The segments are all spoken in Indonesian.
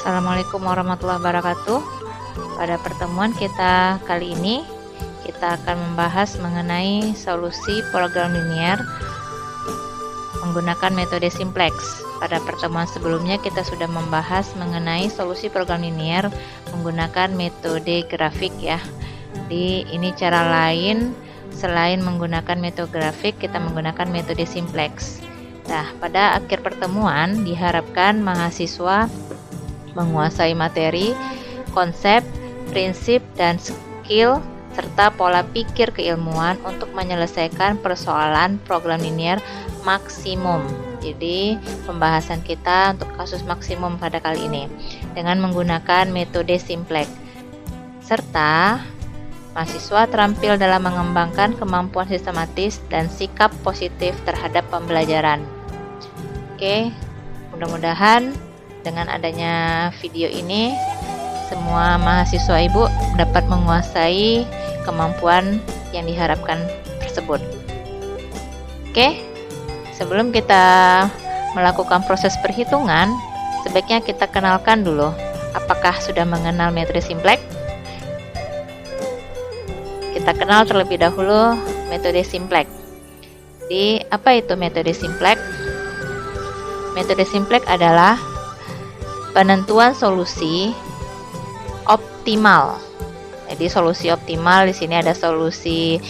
Assalamualaikum warahmatullahi wabarakatuh. Pada pertemuan kita kali ini, kita akan membahas mengenai solusi program linier menggunakan metode simplex. Pada pertemuan sebelumnya kita sudah membahas mengenai solusi program linier menggunakan metode grafik ya. Jadi ini cara lain selain menggunakan metode grafik, kita menggunakan metode simplex. Nah, pada akhir pertemuan diharapkan mahasiswa menguasai materi, konsep, prinsip, dan skill serta pola pikir keilmuan untuk menyelesaikan persoalan program linier maksimum. Jadi pembahasan kita untuk kasus maksimum pada kali ini dengan menggunakan metode simplex, serta mahasiswa terampil dalam mengembangkan kemampuan sistematis dan sikap positif terhadap pembelajaran. Oke, mudah-mudahan dengan adanya video ini semua mahasiswa ibu dapat menguasai kemampuan yang diharapkan tersebut. Oke, sebelum kita melakukan proses perhitungan, sebaiknya kita kenalkan dulu apakah sudah mengenal metode simplex. Kita kenal terlebih dahulu metode simplex. Jadi, apa itu metode simplex? Metode simplex adalah penentuan solusi optimal. Jadi solusi optimal di sini ada solusi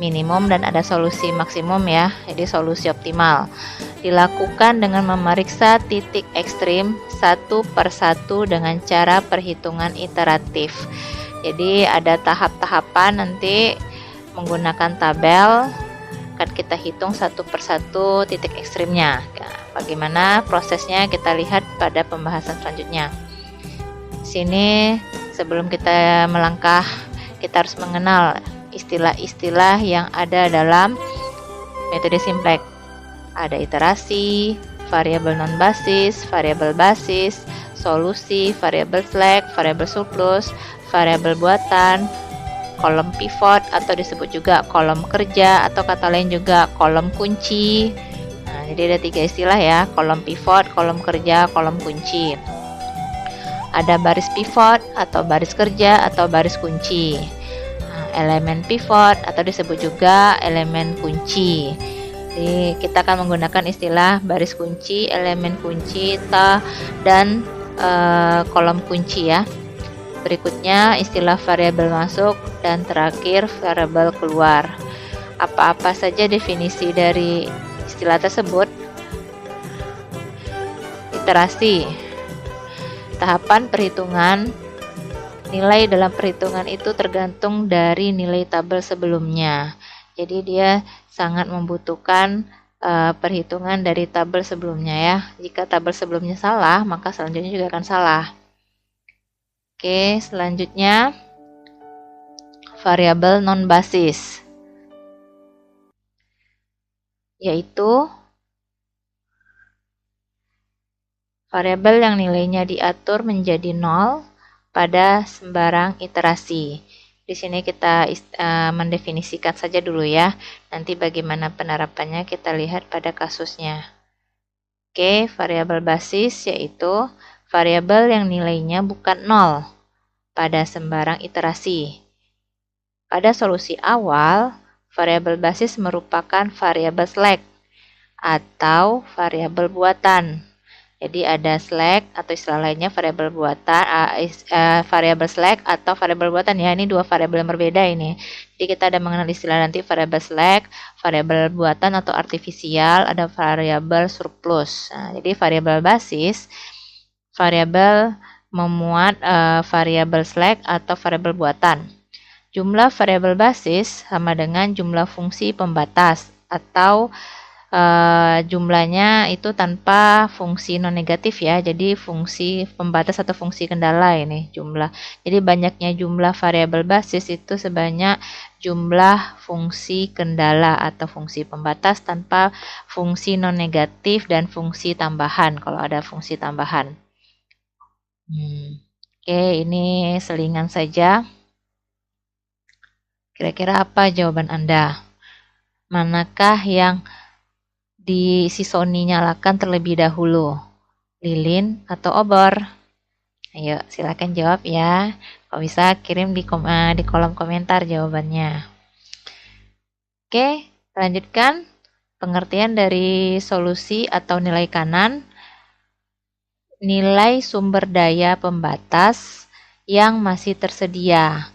minimum dan ada solusi maksimum ya. Jadi solusi optimal dilakukan dengan memeriksa titik ekstrim satu per satu dengan cara perhitungan iteratif. Jadi ada tahap-tahapan nanti menggunakan tabel akan kita hitung satu per satu titik ekstrimnya. Nah, bagaimana prosesnya kita lihat pada pembahasan selanjutnya. Sini sebelum kita melangkah, kita harus mengenal istilah-istilah yang ada dalam metode simplex. Ada iterasi, variabel non basis, variabel basis, solusi, variabel slack, variabel surplus, variabel buatan, kolom pivot atau disebut juga kolom kerja atau kata lain juga kolom kunci. Nah, jadi ada 3 istilah ya, kolom pivot, kolom kerja, kolom kunci. Ada baris pivot atau baris kerja atau baris kunci. Nah, elemen pivot atau disebut juga elemen kunci. Jadi kita akan menggunakan istilah baris kunci, elemen kunci, dan kolom kunci ya. Berikutnya istilah variabel masuk dan terakhir variabel keluar. Apa-apa saja definisi dari istilah tersebut? Iterasi, tahapan perhitungan. Nilai dalam perhitungan itu tergantung dari nilai tabel sebelumnya. Jadi dia sangat membutuhkan perhitungan dari tabel sebelumnya ya. Jika tabel sebelumnya salah, maka selanjutnya juga akan salah. Oke, selanjutnya variabel non basis, yaitu variabel yang nilainya diatur menjadi 0 pada sembarang iterasi. Di sini kita mendefinisikan saja dulu ya. Nanti bagaimana penerapannya kita lihat pada kasusnya. Oke, variabel basis yaitu variabel yang nilainya bukan 0 pada sembarang iterasi. Pada solusi awal, variabel basis merupakan variabel slack atau variabel buatan. Jadi ada slack atau istilah lainnya variabel buatan, variabel slack atau variabel buatan ya. Ini 2 variabel yang berbeda ini. Jadi kita ada mengenal istilah nanti variabel slack, variabel buatan atau artifisial, ada variabel surplus. Nah, jadi variabel basis, variabel memuat variabel slack atau variabel buatan. Jumlah variabel basis sama dengan jumlah fungsi pembatas atau jumlahnya itu tanpa fungsi non negatif ya. Jadi fungsi pembatas atau fungsi kendala ini jumlah. Jadi banyaknya jumlah variabel basis itu sebanyak jumlah fungsi kendala atau fungsi pembatas tanpa fungsi non negatif dan fungsi tambahan kalau ada fungsi tambahan. Oke, ini selingan saja. Kira-kira apa jawaban Anda? Manakah yang si Sony nyalakan terlebih dahulu? Lilin atau obor? Ayo, silakan jawab ya. Kalau bisa kirim di kolom komentar jawabannya. Oke, lanjutkan pengertian dari solusi atau nilai kanan. Nilai sumber daya pembatas yang masih tersedia.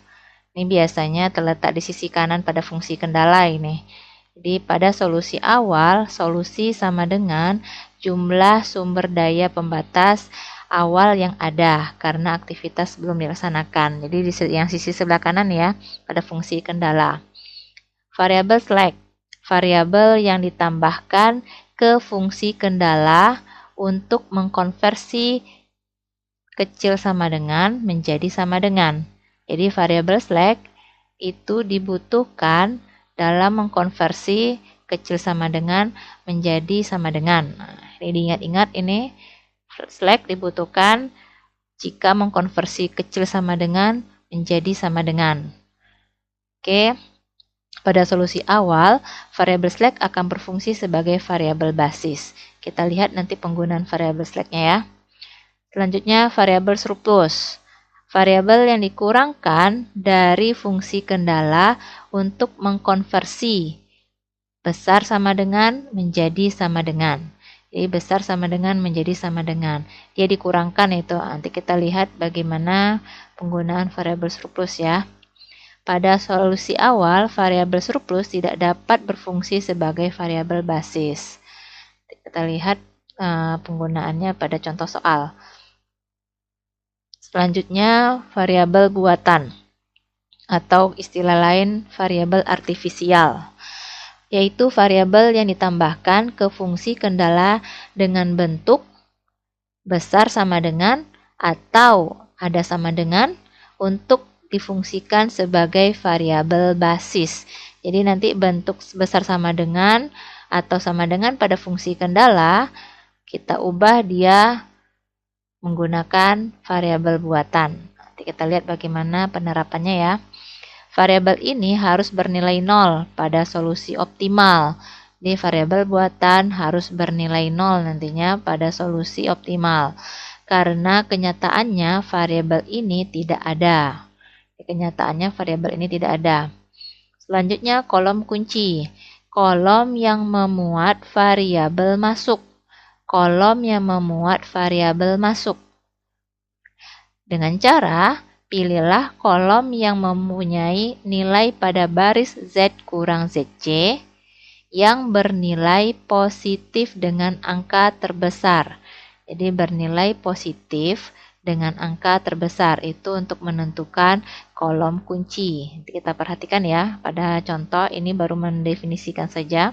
Ini biasanya terletak di sisi kanan pada fungsi kendala ini. Jadi pada solusi awal, solusi sama dengan jumlah sumber daya pembatas awal yang ada karena aktivitas belum dilaksanakan. Jadi di yang sisi sebelah kanan ya, pada fungsi kendala. Variabel slack, variabel yang ditambahkan ke fungsi kendala untuk mengkonversi kecil sama dengan menjadi sama dengan. Jadi variabel slack itu dibutuhkan dalam mengkonversi kecil sama dengan menjadi sama dengan. Nah, ini diingat-ingat, ini slack dibutuhkan jika mengkonversi kecil sama dengan menjadi sama dengan. Oke, pada solusi awal, variabel slack akan berfungsi sebagai variabel basis. Kita lihat nanti penggunaan variabel slacknya ya. Selanjutnya, variabel surplus. Variabel yang dikurangkan dari fungsi kendala untuk mengkonversi besar sama dengan menjadi sama dengan. Jadi besar sama dengan menjadi sama dengan. Dia dikurangkan itu. Nanti kita lihat bagaimana penggunaan variabel surplus ya. Pada solusi awal, variabel surplus tidak dapat berfungsi sebagai variabel basis. Kita lihat penggunaannya pada contoh soal. Selanjutnya, variabel buatan atau istilah lain variabel artifisial, yaitu variabel yang ditambahkan ke fungsi kendala dengan bentuk besar sama dengan atau ada sama dengan untuk difungsikan sebagai variabel basis. Jadi nanti bentuk besar sama dengan atau sama dengan pada fungsi kendala kita ubah dia menggunakan variabel buatan. Nanti kita lihat bagaimana penerapannya ya. Variabel ini harus bernilai 0 pada solusi optimal. Jadi variabel buatan harus bernilai 0 nantinya pada solusi optimal. Karena kenyataannya variabel ini tidak ada. Kenyataannya variabel ini tidak ada. Selanjutnya kolom kunci. Kolom yang memuat variabel masuk. Kolom yang memuat variabel masuk. Dengan cara, pilihlah kolom yang mempunyai nilai pada baris Z kurang ZC yang bernilai positif dengan angka terbesar. Jadi bernilai positif dengan angka terbesar itu untuk menentukan kolom kunci. Nanti kita perhatikan ya, pada contoh ini baru mendefinisikan saja.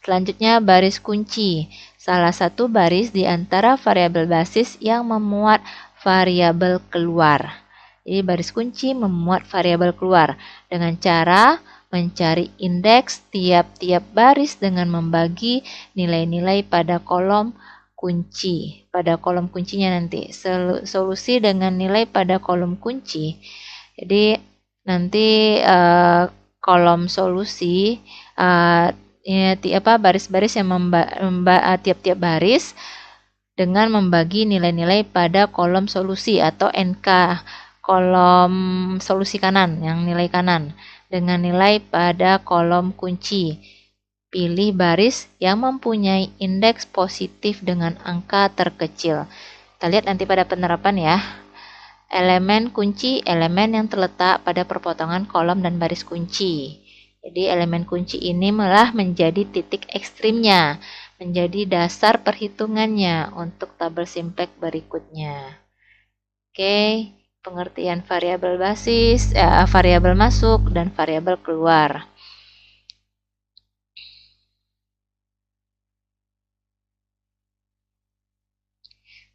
Selanjutnya baris kunci, salah satu baris di antara variabel basis yang memuat variabel keluar. Jadi baris kunci memuat variabel keluar dengan cara mencari indeks tiap-tiap baris dengan membagi nilai-nilai pada kolom kunci. Pada kolom kuncinya nanti solusi dengan nilai pada kolom kunci. Jadi nanti kolom solusi baris-baris yang tiap-tiap baris dengan membagi nilai-nilai pada kolom solusi atau NK kolom solusi kanan yang nilai kanan dengan nilai pada kolom kunci. Pilih baris yang mempunyai indeks positif dengan angka terkecil. Kita lihat nanti pada penerapan ya. Elemen kunci, elemen yang terletak pada perpotongan kolom dan baris kunci. Jadi elemen kunci ini malah menjadi titik ekstrimnya, menjadi dasar perhitungannya untuk tabel simplex berikutnya. Oke, pengertian variabel basis, variabel masuk dan variabel keluar.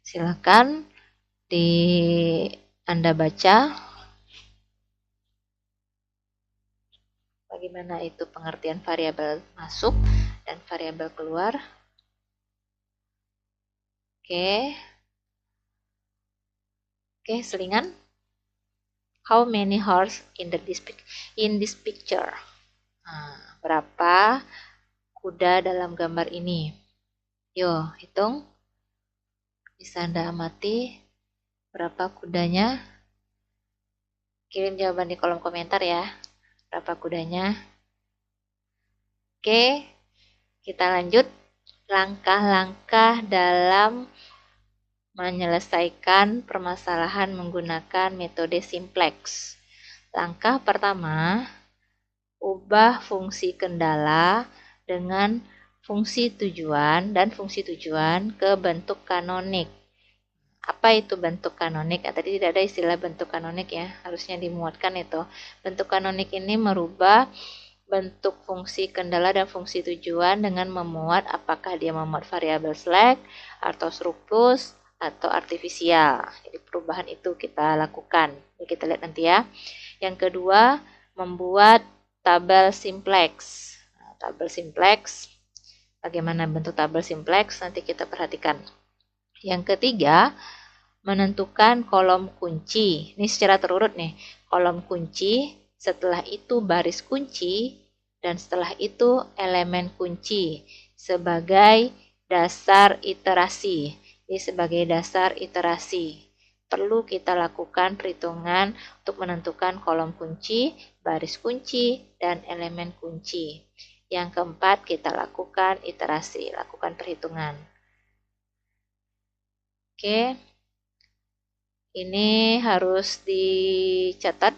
Silakan Anda baca. Bagaimana itu pengertian variabel masuk dan variabel keluar? Oke, selingan. How many horse in this picture? Nah, berapa kuda dalam gambar ini? Yo, hitung. Bisa Anda amati Berapa kudanya? Kirim jawaban di kolom komentar ya. Berapa kudanya? Oke, kita lanjut. Langkah-langkah dalam menyelesaikan permasalahan menggunakan metode simplex. Langkah pertama, ubah fungsi kendala dengan fungsi tujuan dan fungsi tujuan ke bentuk kanonik. Apa itu bentuk kanonik? Tadi tidak ada istilah bentuk kanonik ya, harusnya dimuatkan itu. Bentuk kanonik ini merubah bentuk fungsi kendala dan fungsi tujuan dengan memuat apakah dia memuat variabel slack atau surplus atau artifisial. Jadi perubahan itu kita lakukan. Jadi kita lihat nanti ya. Yang kedua, membuat tabel simplex. Nah, tabel simplex, bagaimana bentuk tabel simplex nanti kita perhatikan. Yang ketiga, menentukan kolom kunci. Ini secara terurut nih. Kolom kunci, setelah itu baris kunci, dan setelah itu elemen kunci sebagai dasar iterasi. Ini sebagai dasar iterasi. Perlu kita lakukan perhitungan untuk menentukan kolom kunci, baris kunci, dan elemen kunci. Yang keempat, kita lakukan iterasi, lakukan perhitungan. Oke. Ini harus dicatat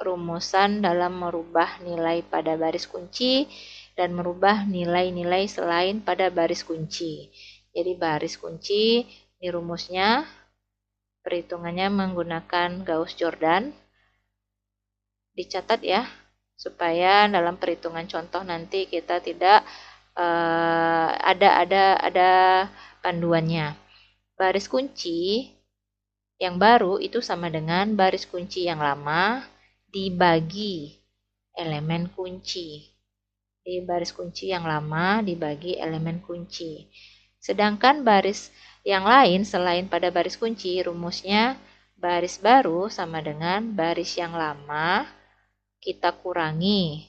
rumusan dalam merubah nilai pada baris kunci dan merubah nilai-nilai selain pada baris kunci. Jadi baris kunci, ini rumusnya, perhitungannya menggunakan Gauss-Jordan. Dicatat ya, supaya dalam perhitungan contoh nanti kita tidak ada panduannya. Baris kunci yang baru itu sama dengan baris kunci yang lama dibagi elemen kunci. Di baris kunci yang lama dibagi elemen kunci. Sedangkan baris yang lain selain pada baris kunci, rumusnya baris baru sama dengan baris yang lama kita kurangi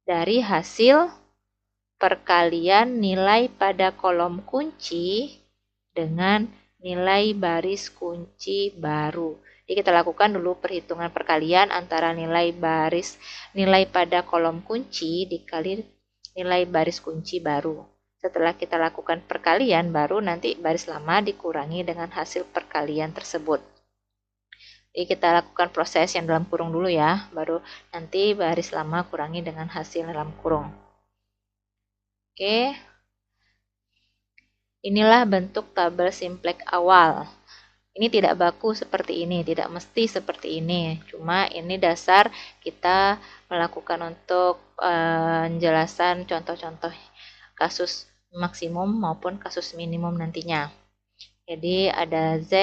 dari hasil perkalian nilai pada kolom kunci dengan nilai baris kunci baru. Jadi kita lakukan dulu perhitungan perkalian antara nilai pada kolom kunci dikali nilai baris kunci baru. Setelah kita lakukan perkalian, baru nanti baris lama dikurangi dengan hasil perkalian tersebut. Jadi kita lakukan proses yang dalam kurung dulu ya, baru nanti baris lama kurangi dengan hasil dalam kurung. Oke. Inilah bentuk tabel simplex awal. Ini tidak baku seperti ini, tidak mesti seperti ini. Cuma ini dasar kita melakukan untuk penjelasan contoh-contoh kasus maksimum maupun kasus minimum nantinya. Jadi ada Z,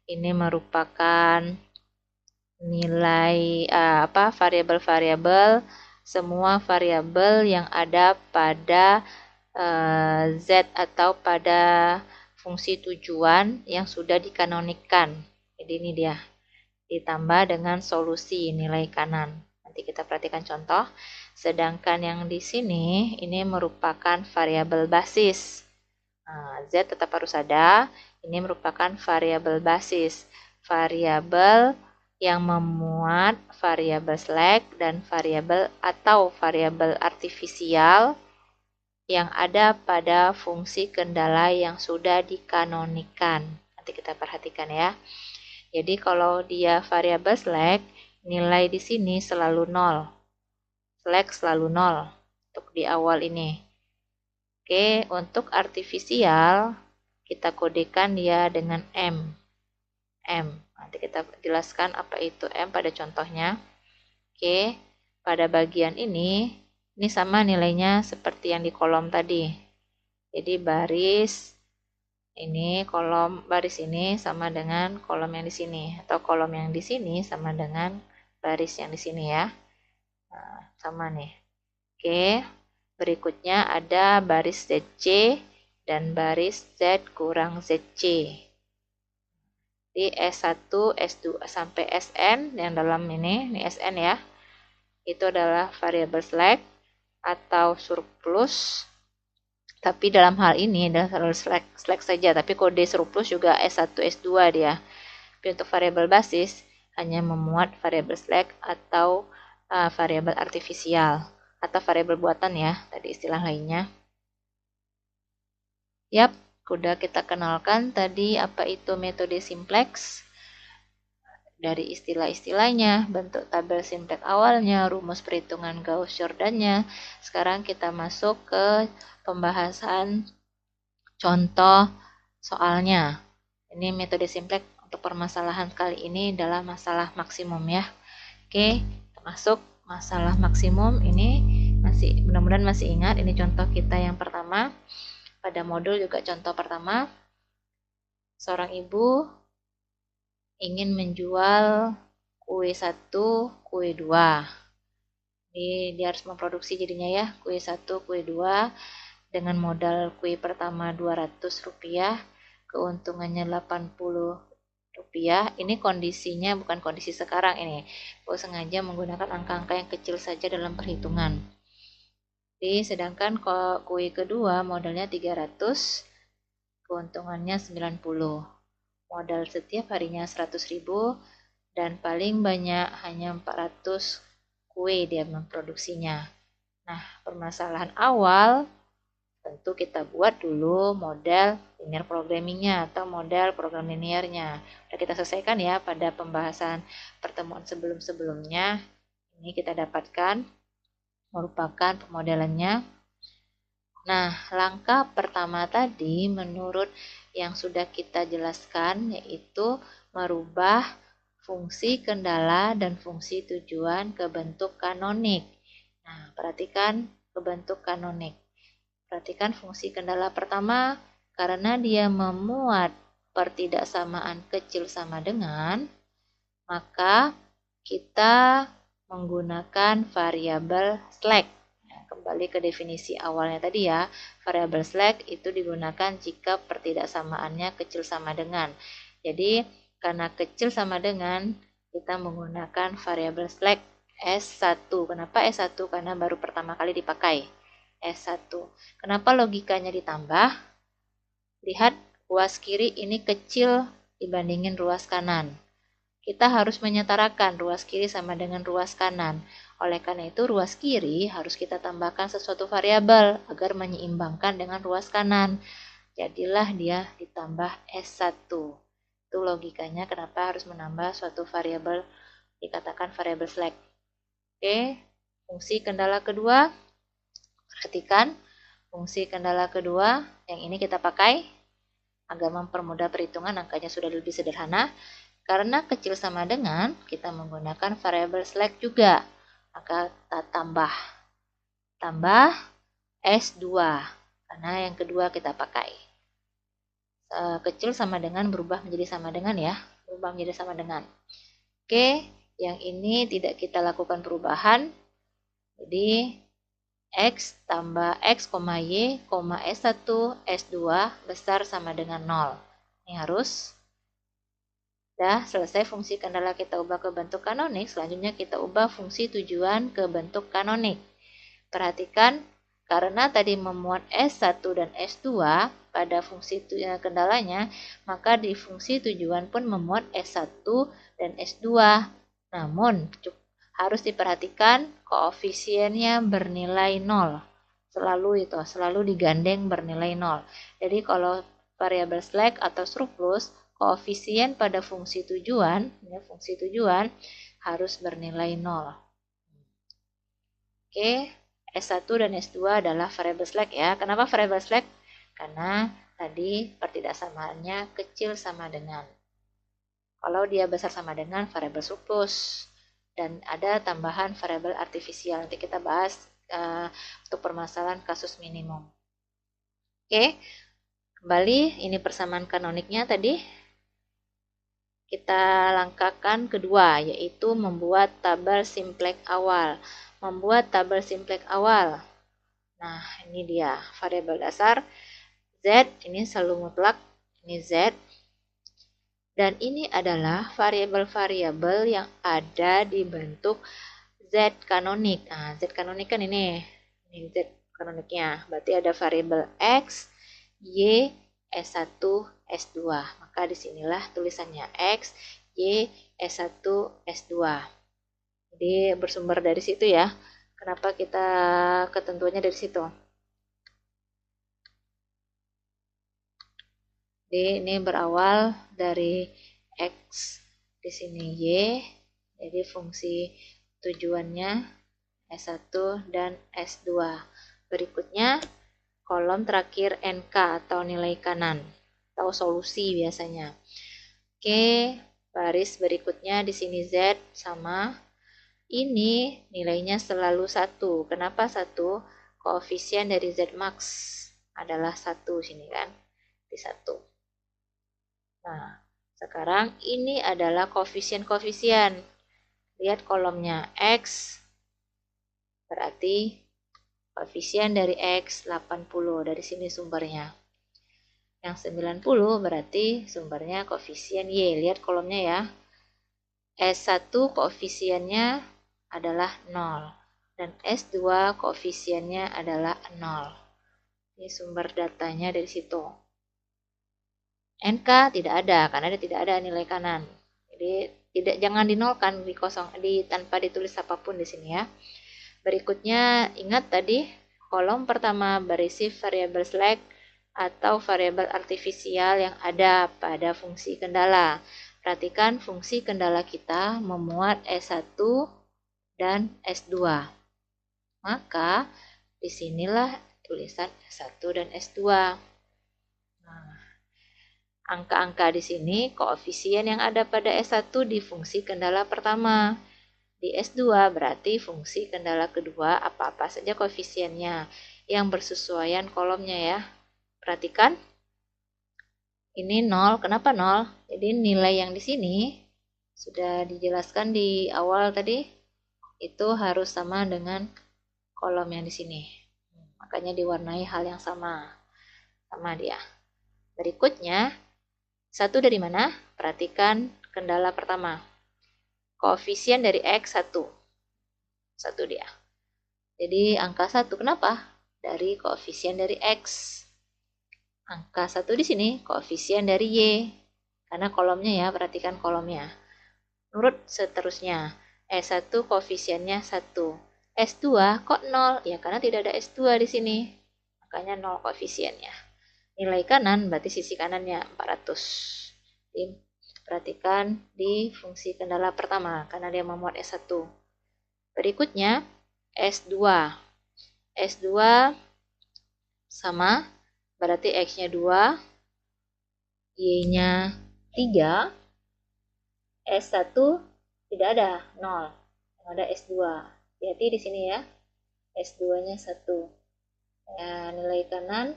ini merupakan nilai variabel-variabel, semua variabel yang ada pada Z atau pada fungsi tujuan yang sudah dikanonikan. Jadi ini dia, ditambah dengan solusi nilai kanan. Nanti kita perhatikan contoh. Sedangkan yang di sini, ini merupakan variabel basis. Nah, Z tetap harus ada. Ini merupakan variabel basis. Variabel yang memuat variabel slack dan variabel atau variabel artifisial yang ada pada fungsi kendala yang sudah dikanonikan. Nanti kita perhatikan ya. Jadi kalau dia variabel slack, nilai di sini selalu 0. Slack selalu 0 untuk di awal ini. Oke, untuk artifisial kita kodekan dia dengan M. Nanti kita jelaskan apa itu M pada contohnya. Oke, pada bagian ini sama nilainya seperti yang di kolom tadi. Jadi baris ini, kolom baris ini sama dengan kolom yang di sini, atau kolom yang di sini sama dengan baris yang di sini ya. Nah, sama nih. Oke, berikutnya ada baris ZC dan baris Z kurang ZC. Di S1, S2 sampai Sn yang dalam ini Sn ya. Itu adalah variabel slack atau surplus, tapi dalam hal ini adalah slack saja, tapi kode surplus juga S1, S2 dia. Tapi untuk variabel basis hanya memuat variabel slack atau variabel artifisial atau variabel buatan ya, tadi istilah lainnya. Yap, udah kita kenalkan tadi apa itu metode simplex. Dari istilah-istilahnya, bentuk tabel simplex awalnya, rumus perhitungan Gauss-Jordan-nya. Sekarang kita masuk ke pembahasan contoh soalnya. Ini metode simplex untuk permasalahan kali ini adalah masalah maksimum ya. Oke, masuk masalah maksimum ini mudah-mudahan masih ingat, ini contoh kita yang pertama. Pada modul juga contoh pertama, seorang ibu ingin menjual kue 1, kue 2. Jadi dia harus memproduksi jadinya ya, kue 1, kue 2 dengan modal kue pertama Rp200, keuntungannya Rp80. Ini kondisinya bukan kondisi sekarang ini. Aku sengaja menggunakan angka-angka yang kecil saja dalam perhitungan. Jadi sedangkan kue kedua modalnya 300, keuntungannya 90. Modal setiap harinya 100.000 dan paling banyak hanya 400 kue dia memproduksinya. Nah, permasalahan awal tentu kita buat dulu model linear programmingnya atau model program linearnya. Sudah kita selesaikan ya pada pembahasan pertemuan sebelum-sebelumnya. Ini kita dapatkan merupakan pemodelannya. Nah, langkah pertama tadi menurut yang sudah kita jelaskan yaitu merubah fungsi kendala dan fungsi tujuan ke bentuk kanonik. Nah, perhatikan ke bentuk kanonik. Perhatikan fungsi kendala pertama, karena dia memuat pertidaksamaan kecil sama dengan, maka kita menggunakan variabel slack. Kembali ke definisi awalnya tadi ya, variabel slack itu digunakan jika pertidaksamaannya kecil sama dengan. Jadi, karena kecil sama dengan, kita menggunakan variabel slack S1. Kenapa S1? Karena baru pertama kali dipakai. S1. Kenapa logikanya ditambah? Lihat, ruas kiri ini kecil dibandingin ruas kanan. Kita harus menyetarakan ruas kiri sama dengan ruas kanan. Oleh karena itu, ruas kiri harus kita tambahkan sesuatu variabel agar menyeimbangkan dengan ruas kanan. Jadilah dia ditambah S1. Itu logikanya kenapa harus menambah suatu variabel, dikatakan variabel slack. Oke, fungsi kendala kedua. Perhatikan, fungsi kendala kedua yang ini kita pakai agar mempermudah perhitungan, angkanya sudah lebih sederhana. Karena kecil sama dengan, kita menggunakan variabel slack juga. Maka kita tambah S2. Karena yang kedua kita pakai. Kecil sama dengan berubah menjadi sama dengan ya. Berubah menjadi sama dengan. Oke, yang ini tidak kita lakukan perubahan. Jadi, X tambah X, Y, S1, S2 besar sama dengan 0. Ini harus. Dah selesai fungsi kendala kita ubah ke bentuk kanonik, selanjutnya kita ubah fungsi tujuan ke bentuk kanonik. Perhatikan, karena tadi memuat S1 dan S2 pada fungsi kendalanya, maka di fungsi tujuan pun memuat S1 dan S2. Namun, harus diperhatikan koefisiennya bernilai 0. Selalu digandeng bernilai 0. Jadi kalau variabel slack atau surplus, koefisien pada fungsi tujuan harus bernilai 0. Oke, S1 dan S2 adalah variabel slack ya. Kenapa variabel slack? Karena tadi pertidaksamaannya kecil sama dengan. Kalau dia besar sama dengan variabel surplus. Dan ada tambahan variabel artifisial. Nanti kita bahas untuk permasalahan kasus minimum. Oke, kembali ini persamaan kanoniknya tadi. Kita langkahkan kedua, yaitu membuat tabel simplex awal. Membuat tabel simplex awal. Nah, ini dia variabel dasar. Z, ini selalu mutlak. Ini Z. Dan ini adalah variabel-variabel yang ada di bentuk Z kanonik. Nah, Z kanonik kan ini Z kanoniknya. Berarti ada variabel X, Y, S1, S2. Maka disinilah tulisannya X, Y, S1, S2. Jadi bersumber dari situ ya. Kenapa kita ketentuannya dari situ? Jadi ini berawal dari X, di sini Y, jadi fungsi tujuannya S1 dan S2. Berikutnya kolom terakhir NK atau nilai kanan atau solusi biasanya. Oke, baris berikutnya di sini Z sama ini nilainya selalu 1. Kenapa 1? Koefisien dari Z max adalah 1 sini kan, di 1. Nah, sekarang ini adalah koefisien-koefisien. Lihat kolomnya X, berarti koefisien dari X 80, dari sini sumbernya. Yang 90 berarti sumbernya koefisien Y. Lihat kolomnya ya. S1 koefisiennya adalah 0. Dan S2 koefisiennya adalah 0. Ini sumber datanya dari situ. NK tidak ada, karena dia tidak ada nilai kanan. Jadi jangan dinolkan tanpa ditulis apapun di sini ya. Berikutnya ingat tadi kolom pertama berisi variabel slack atau variabel artifisial yang ada pada fungsi kendala. Perhatikan fungsi kendala kita memuat S1 dan S2. Maka disinilah tulisan S1 dan S2. Nah, angka-angka di sini koefisien yang ada pada S1 di fungsi kendala pertama. Di S2 berarti fungsi kendala kedua apa-apa saja koefisiennya yang bersesuaian kolomnya ya. Perhatikan. Ini 0. Kenapa 0? Jadi nilai yang di sini sudah dijelaskan di awal tadi itu harus sama dengan kolom yang di sini. Makanya diwarnai hal yang sama. Sama dia. Berikutnya, 1 dari mana? Perhatikan kendala pertama. Koefisien dari X 1. 1 dia. Jadi angka 1 kenapa? Dari koefisien dari X. Angka 1 di sini koefisien dari Y. Karena kolomnya ya, perhatikan kolomnya. Nurut seterusnya. S1 koefisiennya 1. S2 kok 0? Ya karena tidak ada S2 di sini. Makanya 0 koefisiennya. Nilai kanan berarti sisi kanannya 400. Jadi, perhatikan di fungsi kendala pertama karena dia memuat S1. Berikutnya S2. S2 sama berarti X-nya 2, Y-nya 3. S1 tidak ada, 0. Yang ada S2. Hati-hati di sini ya. S2-nya 1. Ya, nilai kanan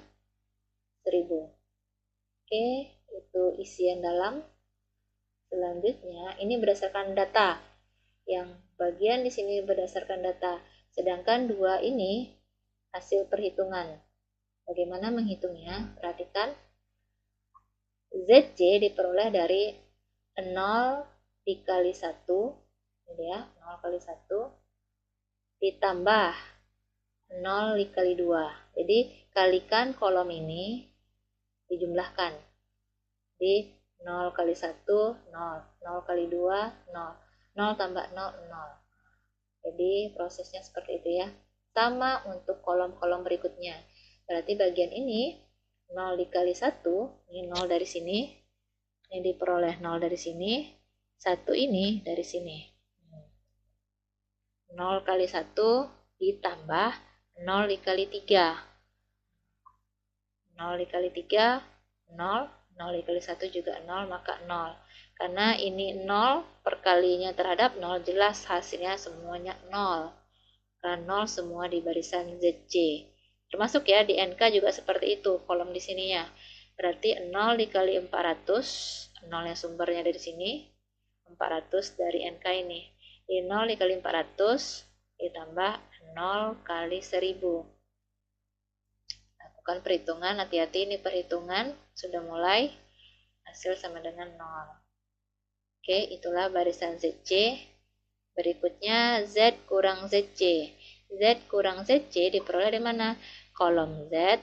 1000. Oke, itu isian dalam. Selanjutnya, ini berdasarkan data. Yang bagian di sini berdasarkan data. Sedangkan 2 ini hasil perhitungan. Bagaimana menghitungnya? Perhatikan. ZC diperoleh dari 0 dikali 1. Ini ya, 0 kali 1. Ditambah 0 dikali 2. Jadi, kalikan kolom ini dijumlahkan. Jadi 0 kali 1, 0. 0 kali 2, 0. 0 tambah 0, 0. Jadi prosesnya seperti itu ya. Sama untuk kolom-kolom berikutnya. Berarti bagian ini 0 dikali 1, ini 0 dari sini. Ini diperoleh 0 dari sini. 1 ini dari sini. 0 kali 1 ditambah 0 dikali 3. 0 dikali 3, 0. 0 dikali 1 juga 0, maka 0. Karena ini 0 perkalinya terhadap 0, jelas hasilnya semuanya 0. Karena 0 semua di barisan ZC. Termasuk ya di NK juga seperti itu, kolom di sininya. Berarti 0 dikali 400, 0 yang sumbernya dari sini, 400 dari NK ini. Di 0 dikali 400 ditambah 0 kali 1000. Lakukan perhitungan, hati-hati ini perhitungan sudah mulai, hasil sama dengan 0. Oke, itulah barisan ZC. Berikutnya Z kurang ZC. Z kurang ZC diperoleh dari mana? Kolom Z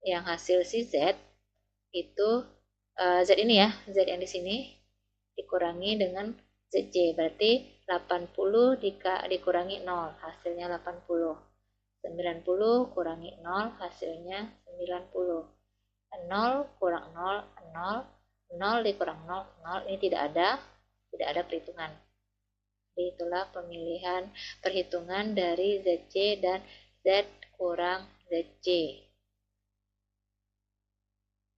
yang hasil si Z itu Z ini ya, Z yang di sini dikurangi dengan ZC, berarti 80 dikurangi 0, hasilnya 80. 90 kurangi 0, hasilnya 90. 0 kurang 0, 0. 0 dikurang 0, 0. Ini tidak ada perhitungan. Jadi itulah pemilihan perhitungan dari ZC dan Z kurang ZC.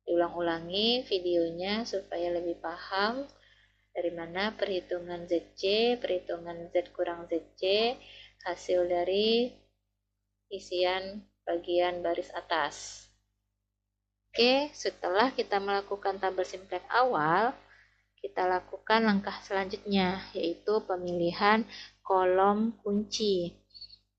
Diulang-ulangi videonya supaya lebih paham dari mana perhitungan ZC, perhitungan Z kurang ZC, hasil dari isian bagian baris atas. Oke, setelah kita melakukan tabel simplex awal, kita lakukan langkah selanjutnya, yaitu pemilihan kolom kunci.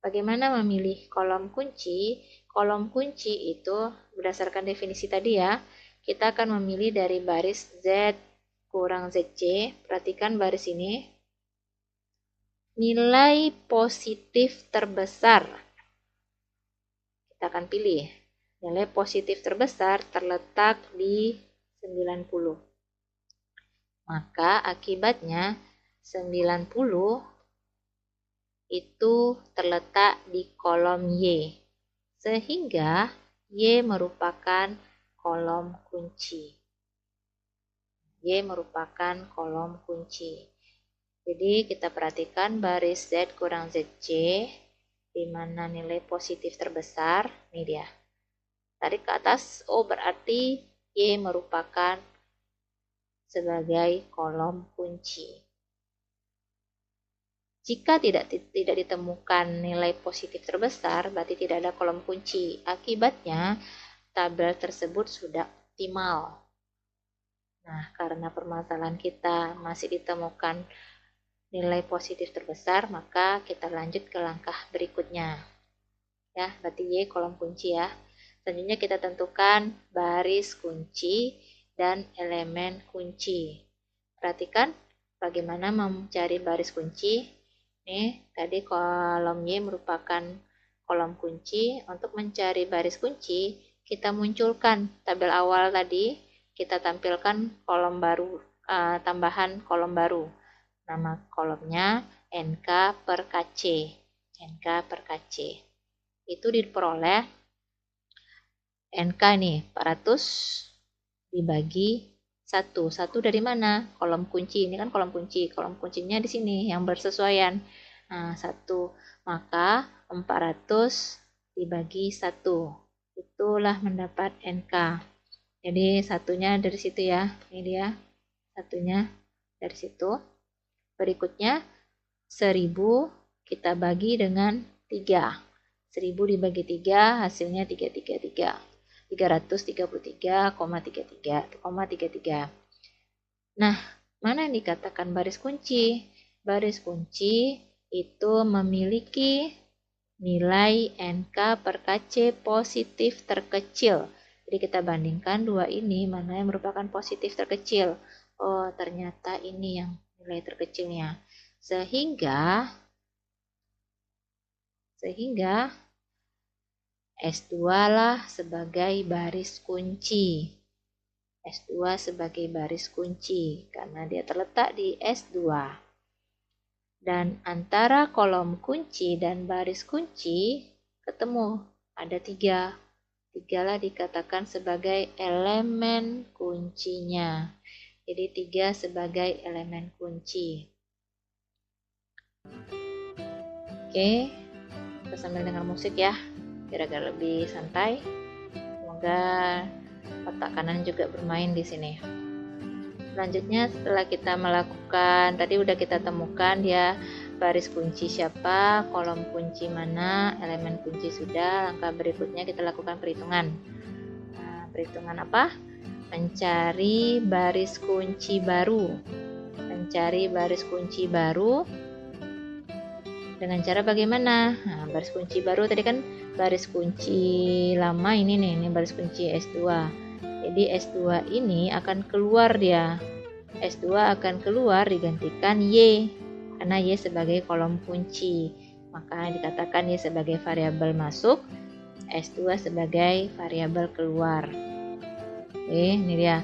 Bagaimana memilih kolom kunci? Kolom kunci itu berdasarkan definisi tadi ya, kita akan memilih dari baris Z kurang ZC. Perhatikan baris ini. Nilai positif terbesar. Kita akan pilih. Nilai positif terbesar terletak di 90. Maka akibatnya 90 itu terletak di kolom Y. Sehingga Y merupakan kolom kunci. Y merupakan kolom kunci. Jadi kita perhatikan baris Z kurang ZC, di mana nilai positif terbesar, ini dia. Tarik ke atas, oh berarti Y merupakan sebagai kolom kunci. Jika tidak ditemukan nilai positif terbesar, berarti tidak ada kolom kunci. Akibatnya, tabel tersebut sudah optimal. Nah, karena permasalahan kita masih ditemukan nilai positif terbesar, maka kita lanjut ke langkah berikutnya. Ya, berarti Y kolom kunci ya. Selanjutnya kita tentukan baris kunci dan elemen kunci. Perhatikan bagaimana mencari baris kunci. Nih, tadi kolom Y merupakan kolom kunci. Untuk mencari baris kunci, kita munculkan tabel awal tadi, kita tampilkan kolom baru, tambahan kolom baru. Nama kolomnya NK per KC. NK per KC. Itu diperoleh NK nih 400 dibagi 1. 1 dari mana? Kolom kunci. Ini kan kolom kunci. Kolom kuncinya di sini yang bersesuaian. Nah, 1. Maka 400 dibagi 1. Itulah mendapat NK. Jadi satunya dari situ ya. Ini dia. Satunya dari situ. Berikutnya 1000 kita bagi dengan 3. 1000 dibagi 3 hasilnya 333. 333,33. Nah, mana yang dikatakan baris kunci? Baris kunci itu memiliki nilai NK per KC positif terkecil. Jadi kita bandingkan dua ini, mana yang merupakan positif terkecil. Oh, ternyata ini yang nilai terkecilnya. Sehingga S2 lah sebagai baris kunci. S2 sebagai baris kunci karena dia terletak di S2. Dan antara kolom kunci dan baris kunci ketemu ada 3. 3 lah dikatakan sebagai elemen kuncinya. Jadi 3 sebagai elemen kunci. Oke, kita sambil dengar musik ya. Biar lebih santai. Semoga otak kanan juga bermain di sini. Selanjutnya setelah kita melakukan, tadi udah kita temukan ya baris kunci siapa, kolom kunci mana, elemen kunci sudah. Langkah berikutnya kita lakukan perhitungan. Nah, perhitungan apa? Mencari baris kunci baru. Mencari baris kunci baru dengan cara bagaimana? Nah, baris kunci baru tadi kan baris kunci lama ini nih, ini baris kunci S2. Jadi S2 ini akan keluar dia. S2 akan keluar digantikan Y. Karena Y sebagai kolom kunci. Maka dikatakan Y sebagai variabel masuk, S2 sebagai variabel keluar. Oke, ini dia.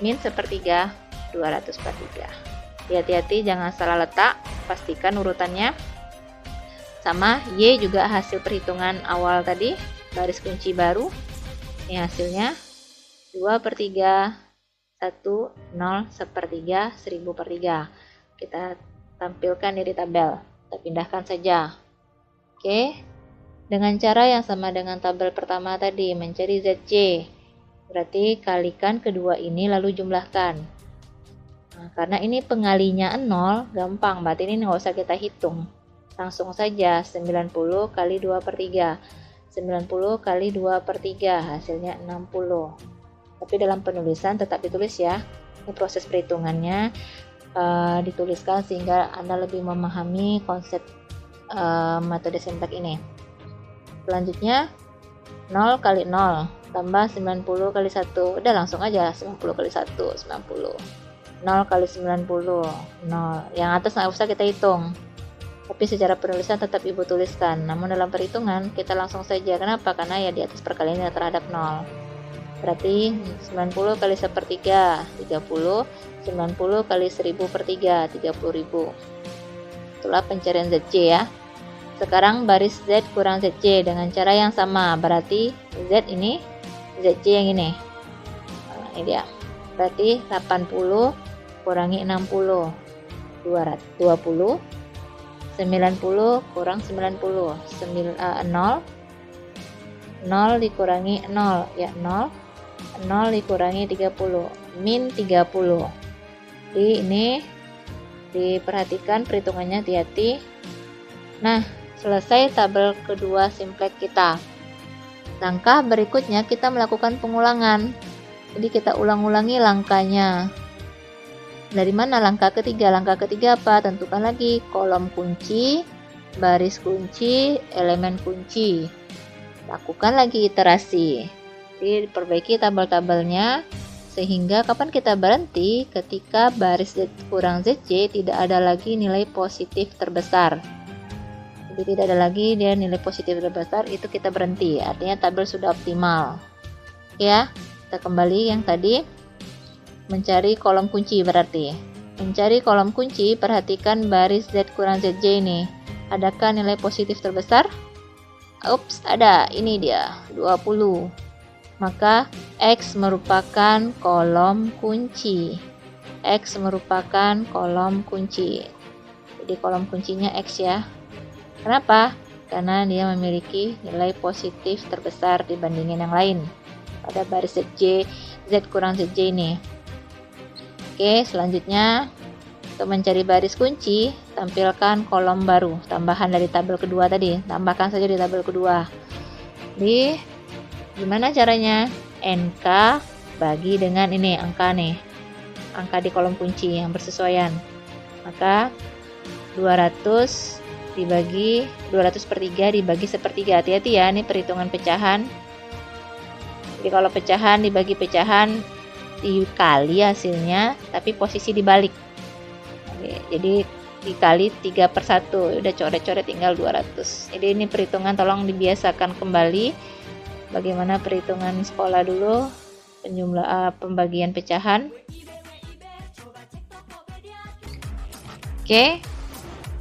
min sepertiga 200 per 3. Hati-hati jangan salah letak, pastikan urutannya sama. Y juga hasil perhitungan awal tadi, baris kunci baru. Ini hasilnya 2 per 3, 1, 0, sepertiga, 1000 per 3. Kita tampilkan di tabel, kita pindahkan saja. Oke, dengan cara yang sama dengan tabel pertama tadi, mencari ZC. Berarti kalikan kedua ini lalu jumlahkan. Nah, karena ini pengalinya 0, gampang, berarti ini nggak usah kita hitung. Langsung saja 90 kali 2 per 3. 90 kali 2 per 3, hasilnya 60. Tapi dalam penulisan tetap ditulis ya. Ini proses perhitungannya dituliskan sehingga Anda lebih memahami konsep metode sintak ini. Selanjutnya 0 kali 0 tambah 90 kali 1. Udah langsung aja 90 kali 1, 90. 0 kali 90, 0. Yang atas nggak usah kita hitung. Tapi secara penulisan tetap Ibu tuliskan. Namun dalam perhitungan kita langsung saja. Kenapa? Karena ya di atas perkaliannya terhadap 0. Berarti 90 kali 1/3, 30. 90 kali 1000 per 3, 30.000. Itulah pencarian ZC ya. Sekarang baris Z kurang ZC dengan cara yang sama. Berarti Z ini, ZC yang ini. Nah, ini dia. Berarti 80 kurangi 60, 20. 90 kurang 90, 0. 0 dikurangi 0, ya 0. 0 dikurangi 30, min 30. Jadi ini diperhatikan perhitungannya, hati-hati. Nah, selesai tabel kedua simplex kita. Langkah berikutnya kita melakukan pengulangan. Jadi kita ulang-ulangi langkahnya. Dari mana langkah ketiga? Langkah ketiga apa? Tentukan lagi kolom kunci, baris kunci, elemen kunci. Lakukan lagi iterasi. Jadi perbaiki tabel-tabelnya sehingga kapan kita berhenti? Ketika baris Z kurang ZC tidak ada lagi nilai positif terbesar. Jadi tidak ada lagi dia nilai positif terbesar, itu kita berhenti. Artinya tabel sudah optimal. Ya, kita kembali yang tadi. Mencari kolom kunci berarti. Mencari kolom kunci, perhatikan baris Z kurang ZC ini. Adakah nilai positif terbesar? Ups, ada. Ini dia, 20. Maka X merupakan kolom kunci. X merupakan kolom kunci. Jadi kolom kuncinya X ya. Kenapa? Karena dia memiliki nilai positif terbesar dibandingin yang lain pada baris Z kurang ZC ini. Oke, selanjutnya untuk mencari baris kunci, tampilkan kolom baru, tambahan dari tabel kedua tadi. Tambahkan saja di tabel kedua. Gimana caranya? NK bagi dengan ini, angka nih. Angka di kolom kunci yang bersesuaian. Maka 200 per 3 dibagi sepertiga. Hati-hati ya, ini perhitungan pecahan. Jadi kalau pecahan dibagi pecahan, dikali hasilnya, tapi posisi dibalik. Jadi dikali 3 per 1, udah coret-coret tinggal 200. Jadi ini perhitungan tolong dibiasakan kembali bagaimana perhitungan sekolah dulu, pembagian pecahan. Oke,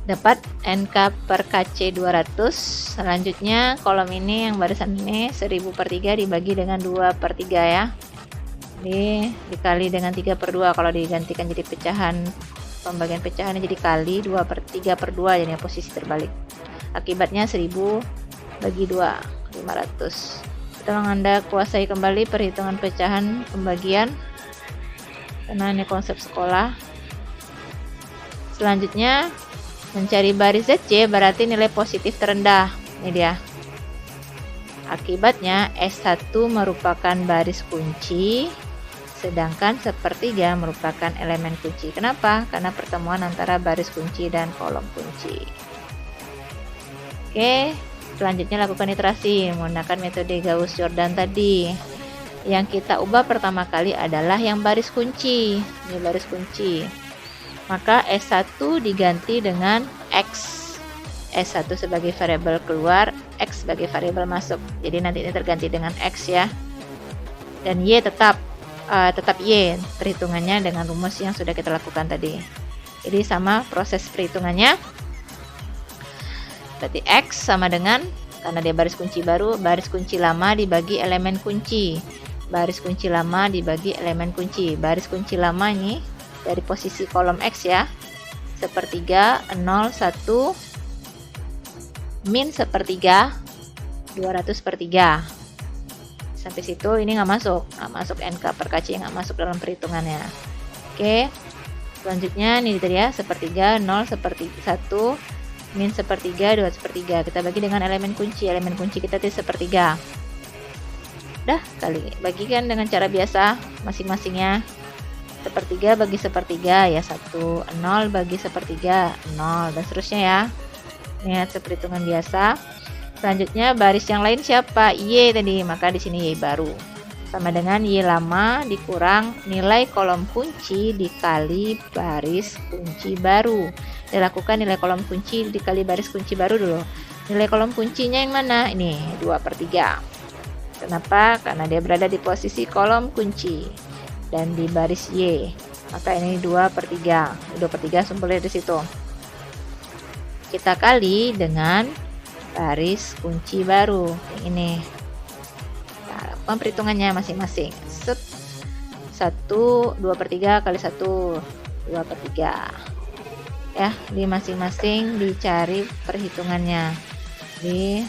dapat NK per KC 200. Selanjutnya kolom ini yang barisan ini 1000 per 3 dibagi dengan 2 per 3 ya. Ini dikali dengan 3 per 2 kalau digantikan jadi pecahan, pembagian pecahan jadi kali 2 per 3 per 2, jadi posisi terbalik. Akibatnya 1000 bagi 2, 500. Tolong Anda kuasai kembali perhitungan pecahan pembagian karena ini konsep sekolah. Selanjutnya mencari baris ZC berarti nilai positif terendah. Ini dia. Akibatnya S1 merupakan baris kunci, sedangkan sepertiga merupakan elemen kunci. Kenapa? Karena pertemuan antara baris kunci dan kolom kunci. Oke, selanjutnya lakukan iterasi menggunakan metode Gauss-Jordan tadi. Yang kita ubah pertama kali adalah yang baris kunci. Ini baris kunci. Maka S1 diganti dengan X. S1 sebagai variabel keluar, X sebagai variabel masuk. Jadi nanti ini terganti dengan X ya. Dan Y tetap. tetap Y perhitungannya dengan rumus yang sudah kita lakukan tadi. Jadi sama proses perhitungannya. Berarti X sama dengan, karena dia baris kunci baru, baris kunci lama dibagi elemen kunci. Baris kunci lama dibagi elemen kunci. Baris kunci lama ini dari posisi kolom X ya. Sepertiga, 0, 1, min sepertiga, 200 per 3. Sampai situ ini nggak masuk NK per KC, nggak masuk dalam perhitungannya. Oke, selanjutnya ini tadi ya, sepertiga, 0, sepertiga, 1, min sepertiga, 2 sepertiga. Kita bagi dengan elemen kunci kita itu sepertiga. Udah, bagikan dengan cara biasa masing-masingnya. Sepertiga bagi sepertiga ya 1, 0 bagi sepertiga 0, dan seterusnya ya. Lihat perhitungan biasa. Selanjutnya baris yang lain siapa? Y tadi, maka di sini Y baru. Sama dengan Y lama dikurang nilai kolom kunci dikali baris kunci baru. Dilakukan nilai kolom kunci dikali baris kunci baru dulu. Nilai kolom kuncinya yang mana? Ini 2 per 3. Kenapa? Karena dia berada di posisi kolom kunci dan di baris Y. Maka ini 2 per 3. 2 per 3 sumbernya di situ. Kita kali dengan baris kunci baru yang ini. Nah, lakukan perhitungannya masing-masing. 2 per 3 kali 1, 2 per 3. Ya, di masing-masing dicari perhitungannya. Di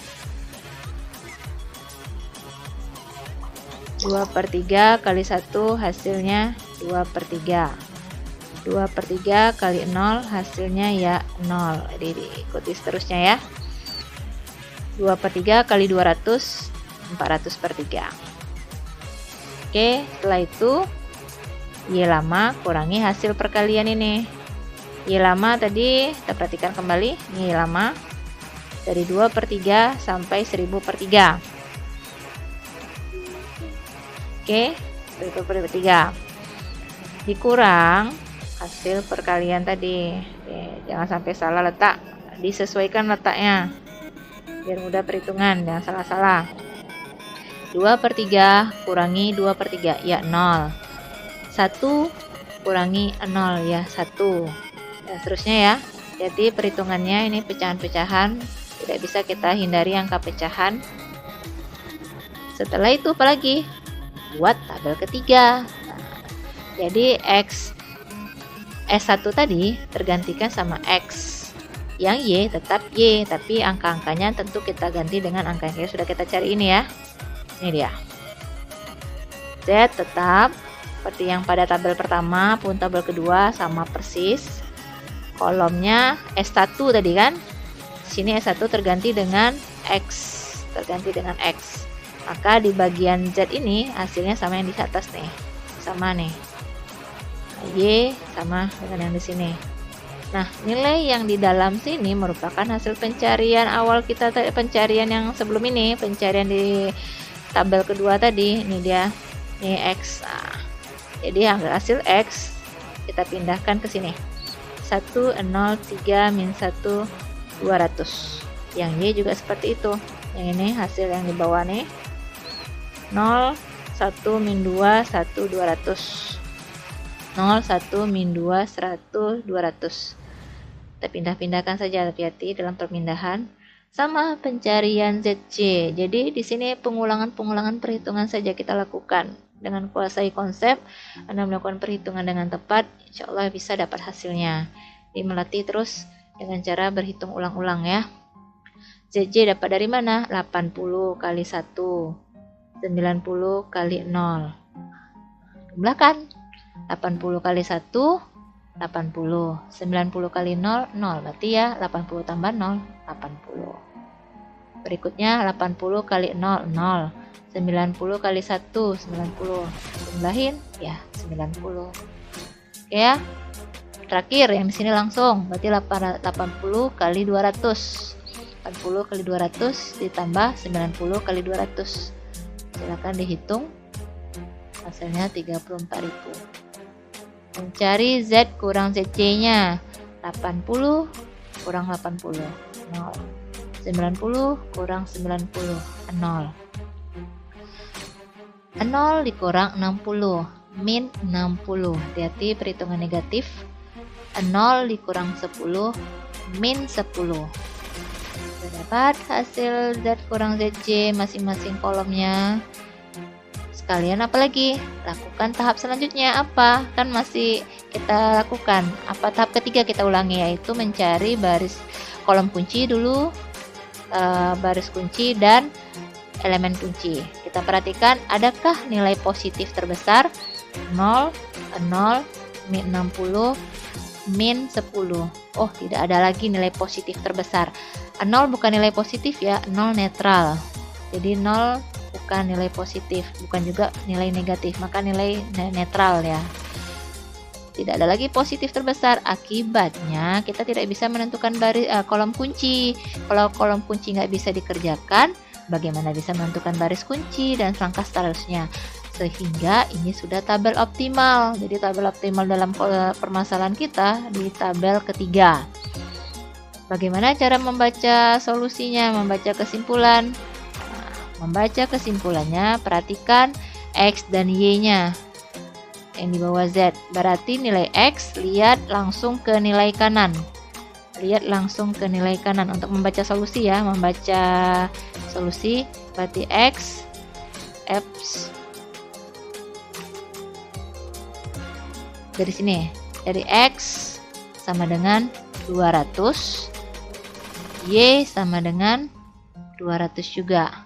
2 per 3 kali 1 hasilnya 2 per 3. 2 per 3 kali 0 hasilnya ya 0. Jadi diikuti seterusnya ya. 2 per 3 kali 200, 400 per 3. Oke, setelah itu Y lama kurangi hasil perkalian ini. Y lama tadi kita perhatikan kembali, Y lama dari 2 per 3 sampai 1000 per 3. Oke, 1000 per 3 dikurang hasil perkalian tadi. Oke, jangan sampai salah letak, disesuaikan letaknya biar mudah perhitungan, jangan salah-salah. 2 per 3 kurangi 2 per 3 ya 0. 1 kurangi 0 ya 1. Dan seterusnya ya. Jadi perhitungannya ini pecahan-pecahan, tidak bisa kita hindari angka pecahan. Setelah itu apalagi? Buat tabel ketiga. Nah, jadi X S1 tadi tergantikan sama X. Yang Y tetap Y, tapi angka-angkanya tentu kita ganti dengan angka yang sudah kita cari ini ya. Ini dia. Z tetap seperti yang pada tabel pertama pun tabel kedua sama persis. Kolomnya S1 tadi kan. Sini S1 terganti dengan X, Maka di bagian Z ini hasilnya sama yang di atas nih. Sama nih. Y sama dengan yang di sini. Nah, nilai yang di dalam sini merupakan hasil pencarian awal kita, pencarian yang sebelum ini, pencarian di tabel kedua tadi. Ini dia, ini X. Nah, jadi hasil X kita pindahkan ke sini. 1, 0, 3, min 1, 200. Yang Y juga seperti itu. Yang ini hasil yang di bawah nih. 0, 1, min 2, 1, 200. 0, 1, min 2, 100, 200. Kita pindah-pindahkan saja, hati-hati dalam perpindahan. Sama pencarian ZC. Jadi di sini pengulangan-pengulangan perhitungan saja kita lakukan. Dengan kuasai konsep, Anda melakukan perhitungan dengan tepat, insya Allah bisa dapat hasilnya. Jadi melatih terus dengan cara berhitung ulang-ulang ya. ZC dapat dari mana? 80 kali 1, 90 kali 0. Jumlahkan. 80 kali 1, 80. 90 kali 0, 0. Berarti ya 80 tambah 0, 80. Berikutnya 80 kali 0, 0. 90 kali 1, 90. Jumlahin ya 90. Oke ya. Terakhir yang di sini langsung. Berarti 80 kali 200. 80 kali 200 ditambah 90 kali 200. Silakan dihitung. Hasilnya 34.000. Mencari Z kurang ZC-nya. 80 kurang 80, 0. 90 kurang 90, 0. 0 dikurang 60. min 60. Hati-hati perhitungan negatif. 0 dikurang 10 min 10. Sudah dapat hasil Z kurang ZJ masing-masing kolomnya. Sekalian apa lagi? Lakukan tahap selanjutnya apa? Kan masih kita lakukan. Apa tahap ketiga kita ulangi, yaitu mencari baris kolom kunci dulu, baris kunci dan elemen kunci. Kita perhatikan adakah nilai positif terbesar? 0, 0, min 60, min 10. Oh, tidak ada lagi nilai positif terbesar. 0 bukan nilai positif ya, 0 netral. Jadi 0 bukan nilai positif, bukan juga nilai negatif, maka nilai netral ya. Tidak ada lagi positif terbesar, akibatnya kita tidak bisa menentukan kolom kunci. Kalau kolom kunci nggak bisa dikerjakan, bagaimana bisa menentukan baris kunci dan langkah seterusnya. Sehingga ini sudah tabel optimal. Jadi tabel optimal dalam permasalahan kita di tabel ketiga. Bagaimana cara membaca solusinya, membaca kesimpulan? Membaca kesimpulannya, perhatikan X dan Y-nya yang di bawah Z. Berarti nilai X, lihat langsung ke nilai kanan. Lihat langsung ke nilai kanan untuk membaca solusi ya. Membaca solusi berarti X, F dari sini. Dari X sama dengan 200, Y sama dengan 200 juga.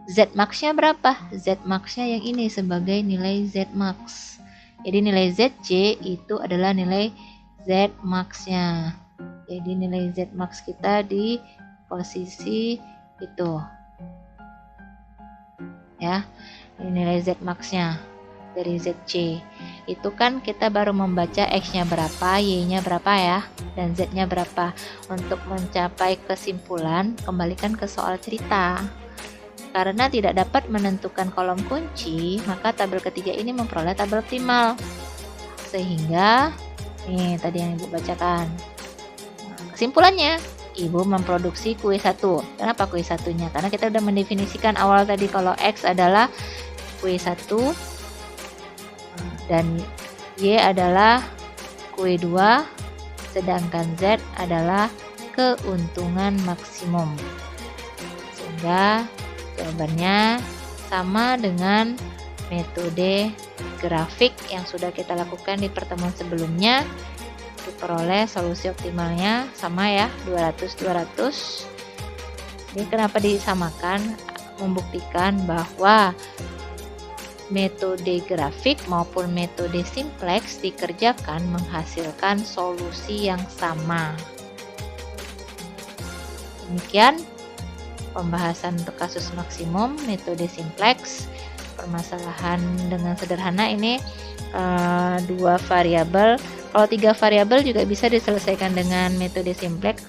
Z max-nya berapa? Z max-nya yang ini sebagai nilai Z max. Jadi nilai ZC itu adalah nilai Z max-nya. Jadi nilai Z max kita di posisi itu. Ya. Ini nilai Z max-nya dari ZC. Itu kan kita baru membaca X-nya berapa, Y-nya berapa ya, dan Z-nya berapa. Untuk mencapai kesimpulan, kembalikan ke soal cerita. Karena tidak dapat menentukan kolom kunci, maka tabel ketiga ini memperoleh tabel optimal. Sehingga, nih tadi yang Ibu bacakan. Kesimpulannya, Ibu memproduksi kue 1. Kenapa kue 1-nya? Karena kita sudah mendefinisikan awal tadi kalau X adalah kue 1 dan Y adalah kue 2, sedangkan Z adalah keuntungan maksimum. Sehingga jawabannya sama dengan metode grafik yang sudah kita lakukan di pertemuan sebelumnya. Diperoleh solusi optimalnya sama ya, 200-200. Ini kenapa disamakan? Membuktikan bahwa metode grafik maupun metode simplex dikerjakan menghasilkan solusi yang sama. Demikian pembahasan untuk kasus maksimum metode simplex. Permasalahan dengan sederhana ini 2 variabel. Kalau 3 variabel juga bisa diselesaikan dengan metode simplex.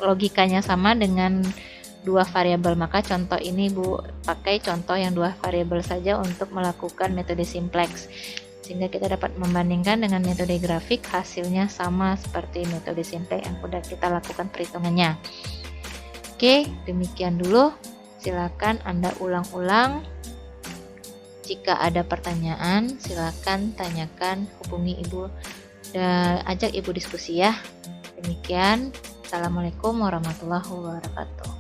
Logikanya sama dengan 2 variabel, maka contoh ini Bu pakai contoh yang 2 variabel saja untuk melakukan metode simplex, sehingga kita dapat membandingkan dengan metode grafik, hasilnya sama seperti metode simplex yang sudah kita lakukan perhitungannya. Oke, demikian dulu. Silakan Anda ulang-ulang. Jika ada pertanyaan, silakan tanyakan, hubungi Ibu dan ajak Ibu diskusi ya. Demikian. Assalamualaikum warahmatullahi wabarakatuh.